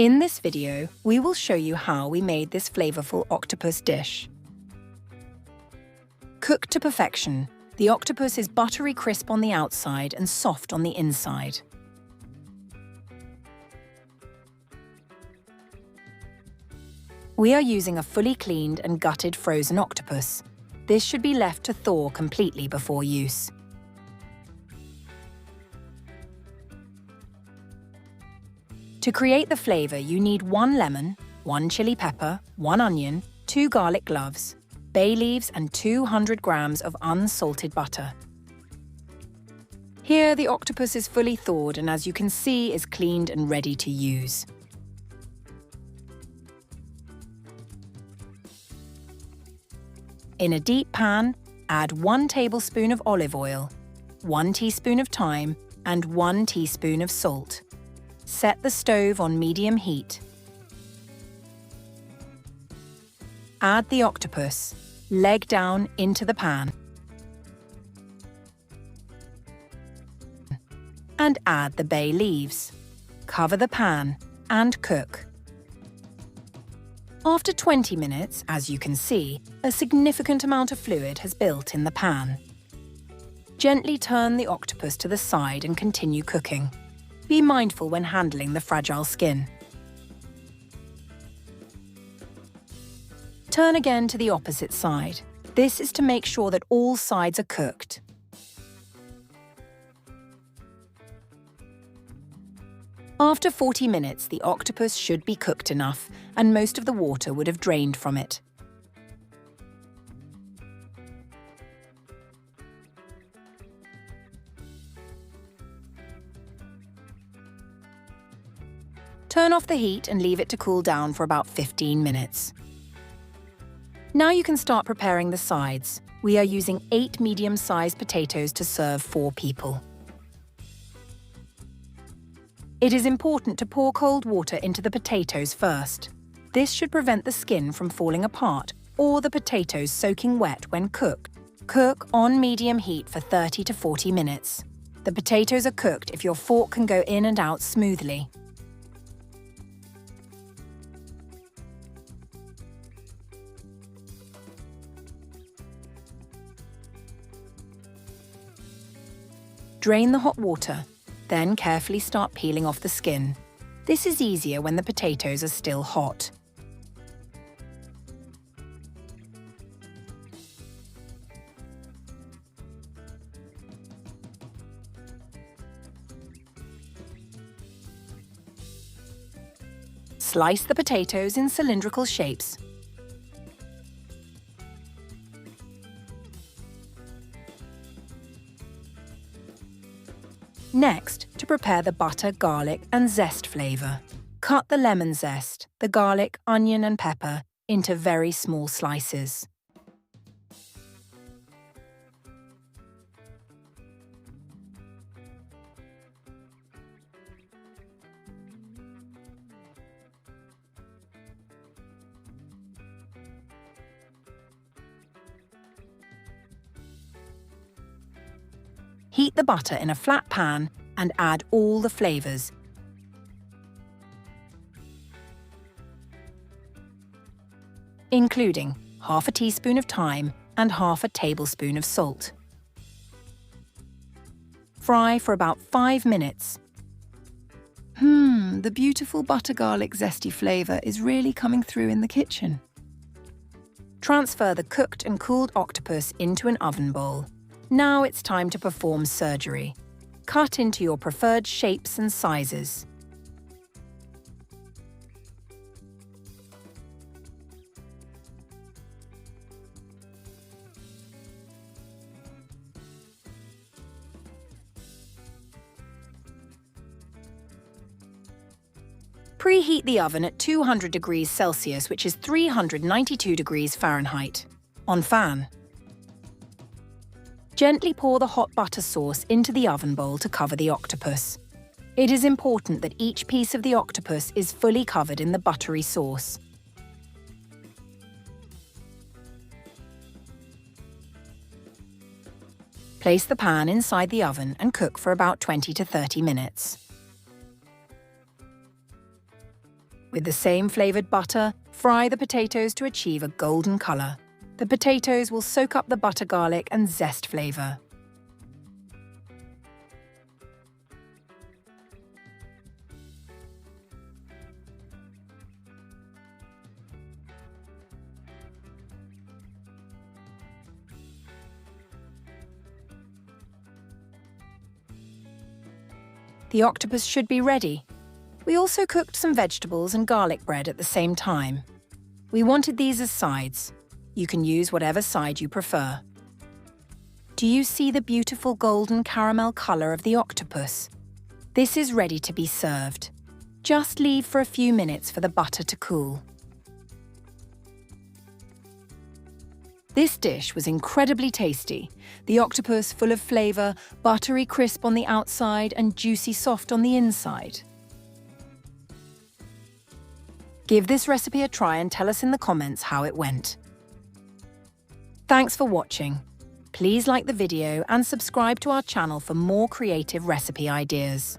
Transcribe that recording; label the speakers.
Speaker 1: In this video, we will show you how we made this flavorful octopus dish. Cooked to perfection, the octopus is buttery crisp on the outside and soft on the inside. We are using a fully cleaned and gutted frozen octopus. This should be left to thaw completely before use. To create the flavor, you need 1 lemon, 1 chili pepper, 1 onion, 2 garlic cloves, bay leaves and 200 grams of unsalted butter. Here, the octopus is fully thawed and, as you can see, is cleaned and ready to use. In a deep pan, add 1 tablespoon of olive oil, 1 teaspoon of thyme and 1 teaspoon of salt. Set the stove on medium heat. Add the octopus, leg down, into the pan. And add the bay leaves. Cover the pan and cook. After 20 minutes, as you can see, a significant amount of fluid has built in the pan. Gently turn the octopus to the side and continue cooking. Be mindful when handling the fragile skin. Turn again to the opposite side. This is to make sure that all sides are cooked. After 40 minutes, the octopus should be cooked enough, and most of the water would have drained from it. Turn off the heat and leave it to cool down for about 15 minutes. Now you can start preparing the sides. We are using 8 medium-sized potatoes to serve 4 people. It is important to pour cold water into the potatoes first. This should prevent the skin from falling apart or the potatoes soaking wet when cooked. Cook on medium heat for 30 to 40 minutes. The potatoes are cooked if your fork can go in and out smoothly. Drain the hot water, then carefully start peeling off the skin. This is easier when the potatoes are still hot. Slice the potatoes in cylindrical shapes. Next, to prepare the butter, garlic and zest flavor. Cut the lemon zest, the garlic, onion and pepper into very small slices. Heat the butter in a flat pan and add all the flavors, including half a teaspoon of thyme and half a tablespoon of salt. Fry for about 5 minutes. The beautiful butter garlic zesty flavor is really coming through in the kitchen. Transfer the cooked and cooled octopus into an oven bowl. Now it's time to perform surgery. Cut into your preferred shapes and sizes. Preheat the oven at 200 degrees Celsius, which is 392 degrees Fahrenheit, on fan. Gently pour the hot butter sauce into the oven bowl to cover the octopus. It is important that each piece of the octopus is fully covered in the buttery sauce. Place the pan inside the oven and cook for about 20 to 30 minutes. With the same flavoured butter, fry the potatoes to achieve a golden colour. The potatoes will soak up the butter garlic and zest flavour. The octopus should be ready. We also cooked some vegetables and garlic bread at the same time. We wanted these as sides. You can use whatever side you prefer. Do you see the beautiful golden caramel colour of the octopus? This is ready to be served. Just leave for a few minutes for the butter to cool. This dish was incredibly tasty. The octopus full of flavour, buttery crisp on the outside and juicy soft on the inside. Give this recipe a try and tell us in the comments how it went. Thanks for watching. Please like the video and subscribe to our channel for more creative recipe ideas.